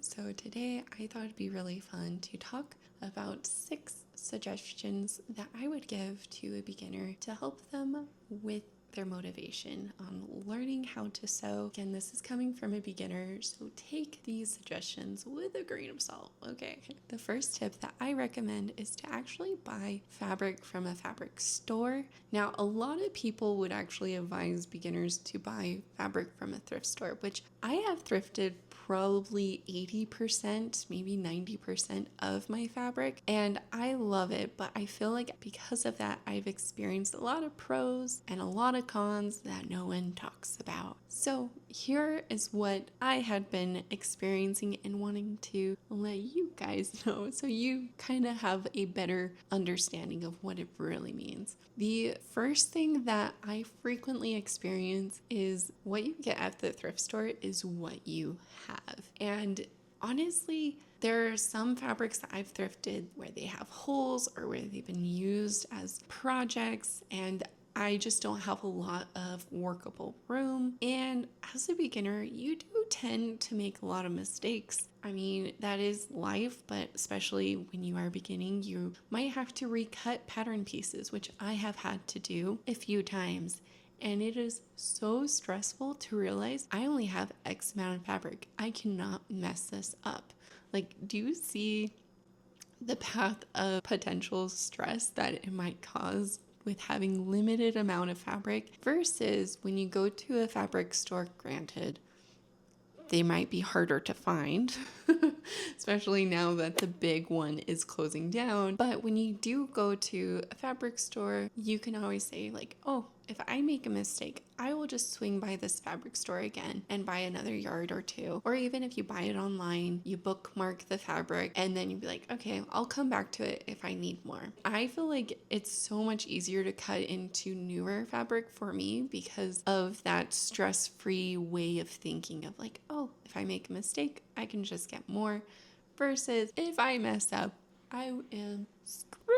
So today I thought it'd be really fun to talk about 6 suggestions that I would give to a beginner to help them with their motivation on learning how to sew. Again, this is coming from a beginner, so take these suggestions with a grain of salt, okay? The first tip that I recommend is to actually buy fabric from a fabric store. Now, a lot of people would actually advise beginners to buy fabric from a thrift store, which I have thrifted probably 80%, maybe 90% of my fabric, and I love it. But I feel like because of that, I've experienced a lot of pros and a lot of cons that no one talks about. So here is what I had been experiencing and wanting to let you guys know so you kind of have a better understanding of what it really means. The first thing that I frequently experience is what you get at the thrift store is what you have. And honestly, there are some fabrics that I've thrifted where they have holes or where they've been used as projects, and I just don't have a lot of workable room. And as a beginner, you do tend to make a lot of mistakes. I mean, that is life, but especially when you are beginning, you might have to recut pattern pieces, which I have had to do a few times. And it is so stressful to realize I only have X amount of fabric. I cannot mess this up. Like, do you see the path of potential stress that it might cause with having limited amount of fabric versus when you go to a fabric store? Granted, they might be harder to find, especially now that the big one is closing down. But when you do go to a fabric store, you can always say like, oh, if I make a mistake, I will just swing by this fabric store again and buy another yard or two. Or even if you buy it online, you bookmark the fabric and then you'd be like, okay, I'll come back to it if I need more. I feel like it's so much easier to cut into newer fabric for me because of that stress-free way of thinking of like, oh, if I make a mistake, I can just get more. Versus if I mess up, I am screwed.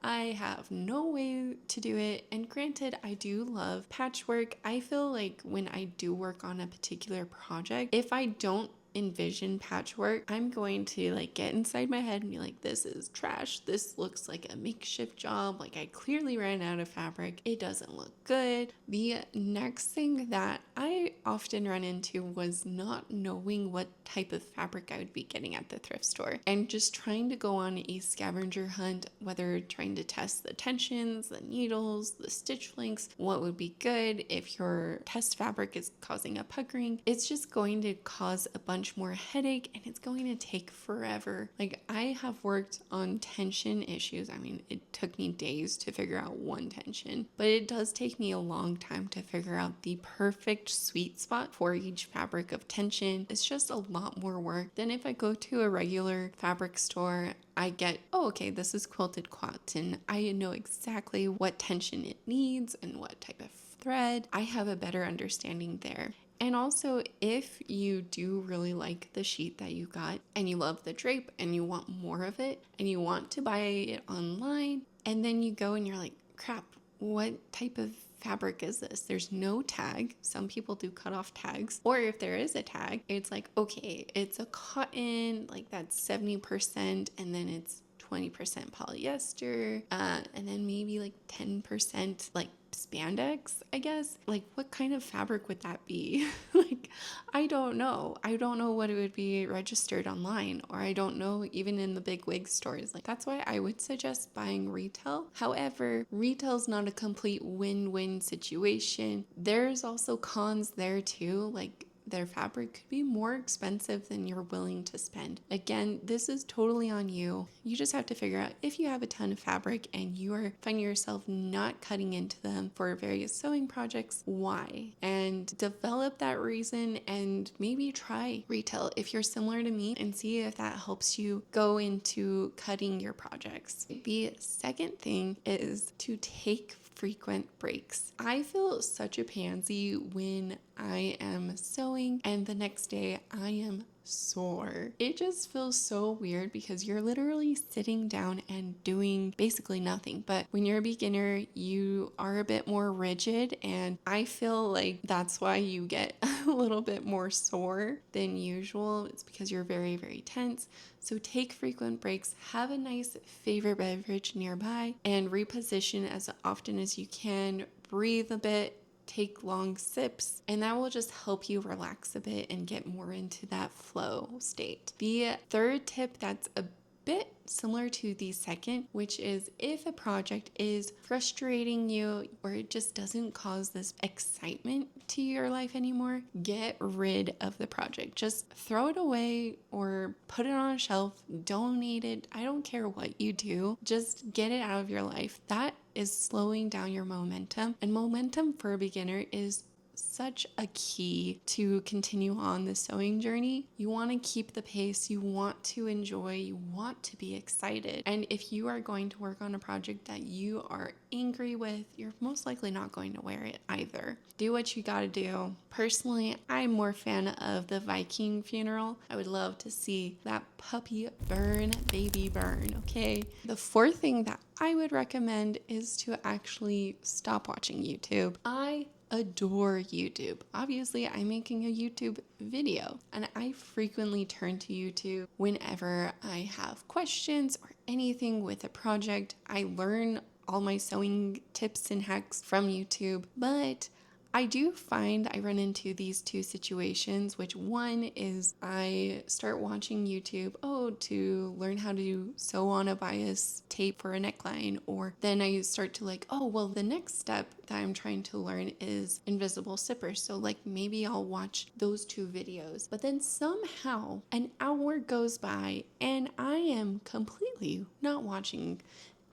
I have no way to do it. And granted, I do love patchwork. I feel like when I do work on a particular project, if I don't envision patchwork, I'm going to like get inside my head and be like, this is trash. This looks like a makeshift job. Like I clearly ran out of fabric. It doesn't look good. The next thing that I often run into was not knowing what type of fabric I would be getting at the thrift store and just trying to go on a scavenger hunt, whether trying to test the tensions, the needles, the stitch lengths, what would be good if your test fabric is causing a puckering. It's just going to cause a bunch more headache and it's going to take forever. Like I have worked on tension issues. I mean, it took me days to figure out one tension, but it does take me a long time to figure out the perfect sweet spot for each fabric of tension. It's just a lot more work than if I go to a regular fabric store. I get, oh, okay, this is quilted cotton. I know exactly what tension it needs and what type of thread. I have a better understanding there. And also, if you do really like the sheet that you got and you love the drape and you want more of it and you want to buy it online, and then you go and you're like, crap, what type of fabric is this? There's no tag. Some people do cut off tags. Or if there is a tag, it's like, okay, it's a cotton, like that's 70%, and then it's 20% polyester, and then maybe like 10% like spandex, I guess. Like what kind of fabric would that be? Like I don't know what it would be registered online, or I don't know even in the big wig stores. Like that's why I would suggest buying retail. However, retail's not a complete win-win situation. There's also cons there too, like their fabric could be more expensive than you're willing to spend. Again, this is totally on you. You just have to figure out if you have a ton of fabric and you are finding yourself not cutting into them for various sewing projects, why? And develop that reason and maybe try retail if you're similar to me and see if that helps you go into cutting your projects. The second thing is to take frequent breaks. I feel such a pansy when I am sewing and the next day I am sore. It just feels so weird because you're literally sitting down and doing basically nothing. But when you're a beginner, you are a bit more rigid, and I feel like that's why you get a little bit more sore than usual, it's because you're very, very tense. So take frequent breaks, have a nice favorite beverage nearby, and reposition as often as you can. Breathe a bit, take long sips, and that will just help you relax a bit and get more into that flow state. The third tip that's a bit similar to the second, which is if a project is frustrating you or it just doesn't cause this excitement to your life anymore, get rid of the project. Just throw it away or put it on a shelf. Don't need it. I don't care what you do. Just get it out of your life. That is slowing down your momentum, and momentum for a beginner is such a key to continue on the sewing journey. You want to keep the pace, you want to enjoy, you want to be excited. And if you are going to work on a project that you are angry with, you're most likely not going to wear it either. Do what you gotta do. Personally, I'm more fan of the Viking funeral. I would love to see that puppy burn, baby burn, okay? The fourth thing that I would recommend is to actually stop watching YouTube. I adore YouTube. Obviously, I'm making a YouTube video, and I frequently turn to YouTube whenever I have questions or anything with a project. I learn all my sewing tips and hacks from YouTube, but I do find I run into these two situations, which one is I start watching YouTube, to learn how to sew on a bias tape for a neckline, or then I start to the next step that I'm trying to learn is invisible zippers. So maybe I'll watch those two videos, but then somehow an hour goes by and I am completely not watching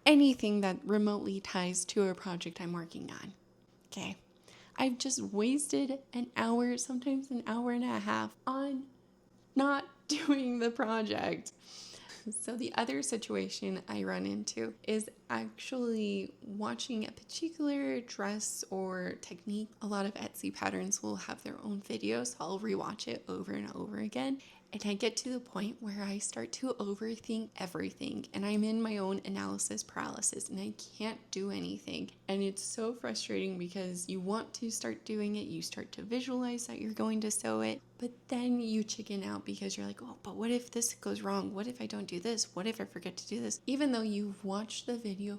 anything that remotely ties to a project I'm working on. Okay. I've just wasted an hour, sometimes an hour and a half on not doing the project. So the other situation I run into is actually watching a particular dress or technique. A lot of Etsy patterns will have their own videos, so I'll rewatch it over and over again. And I get to the point where I start to overthink everything, and I'm in my own analysis paralysis and I can't do anything. And it's so frustrating because you want to start doing it, you start to visualize that you're going to sew it, but then you chicken out because you're like, but what if this goes wrong? What if I don't do this? What if I forget to do this? Even though you've watched the video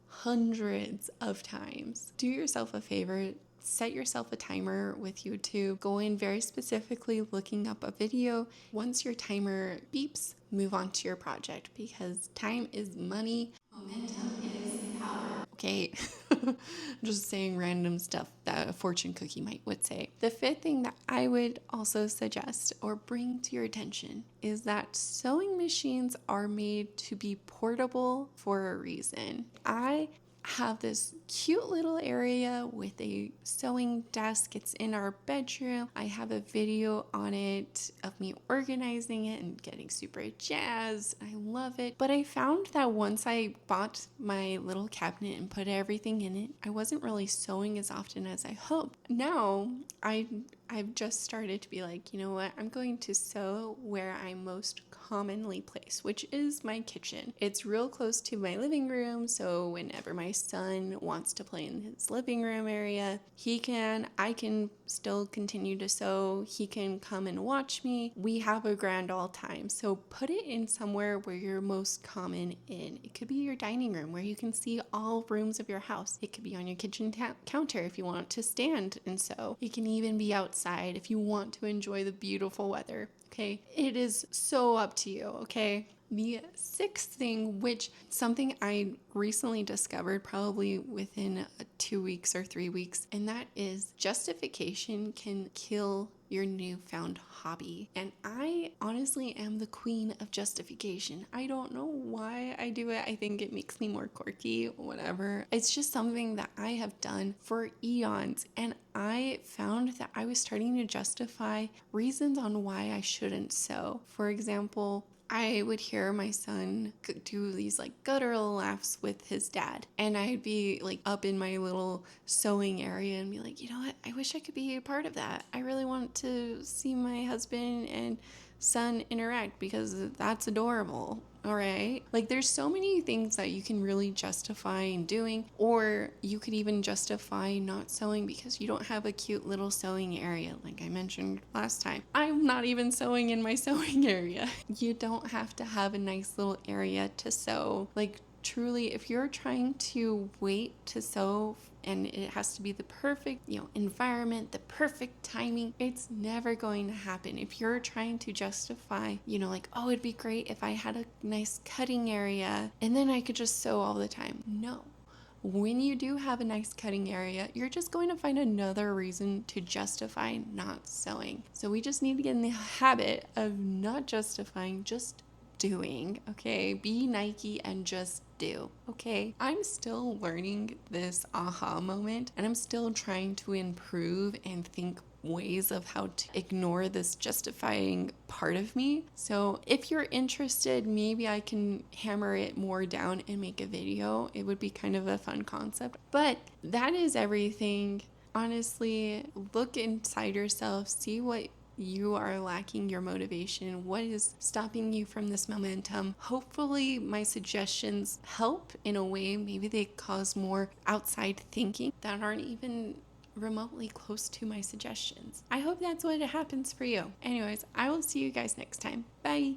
hundreds of times. Do yourself a favor. Set yourself a timer with YouTube. Go in very specifically looking up a video. Once your timer beeps, move on to your project because time is money. Momentum is power. Okay, just saying random stuff that a fortune cookie would say. The fifth thing that I would also suggest or bring to your attention is that sewing machines are made to be portable for a reason. I have this cute little area with a sewing desk. It's in our bedroom. I have a video on it of me organizing it and getting super jazzed. I love it. But I found that once I bought my little cabinet and put everything in it, I wasn't really sewing as often as I hoped. Now, I've just started to be like, you know what? I'm going to sew where I'm most commonly placed, which is my kitchen. It's real close to my living room, so whenever my son wants to play in his living room area, I can still continue to sew. He can come and watch me. We have a grand old time. So put it in somewhere where you're most common in. It could be your dining room where you can see all rooms of your house. It could be on your kitchen counter if you want to stand and sew. It can even be outside if you want to enjoy the beautiful weather. Okay, it is so up to you, okay? The sixth thing, which something I recently discovered probably within 2 weeks or 3 weeks, and that is justification can kill your newfound hobby. And I honestly am the queen of justification. I don't know why I do it. I think it makes me more quirky, whatever. It's just something that I have done for eons. And I found that I was starting to justify reasons on why I shouldn't sew. For example, I would hear my son do these guttural laughs with his dad, and I'd be up in my little sewing area and be like, you know what? I wish I could be a part of that. I really want to see my husband and son interact because that's adorable. All right. Like there's so many things that you can really justify in doing, or you could even justify not sewing because you don't have a cute little sewing area. Like I mentioned last time, I'm not even sewing in my sewing area. You don't have to have a nice little area to sew. Like truly, if you're trying to wait to sew and it has to be the perfect, environment, the perfect timing, it's never going to happen. If you're trying to justify, like, oh, it'd be great if I had a nice cutting area and then I could just sew all the time. No. When you do have a nice cutting area, you're just going to find another reason to justify not sewing. So we just need to get in the habit of not justifying, just doing, okay? Be Nike and just do, okay? I'm still learning this aha moment and I'm still trying to improve and think ways of how to ignore this justifying part of me. So if you're interested, maybe I can hammer it more down and make a video. It would be kind of a fun concept. But that is everything. Honestly, look inside yourself, see what you are lacking your motivation, what is stopping you from this momentum. Hopefully my suggestions help in a way. Maybe they cause more outside thinking that aren't even remotely close to my suggestions. I hope that's what happens for you. Anyways, I will see you guys next time. Bye.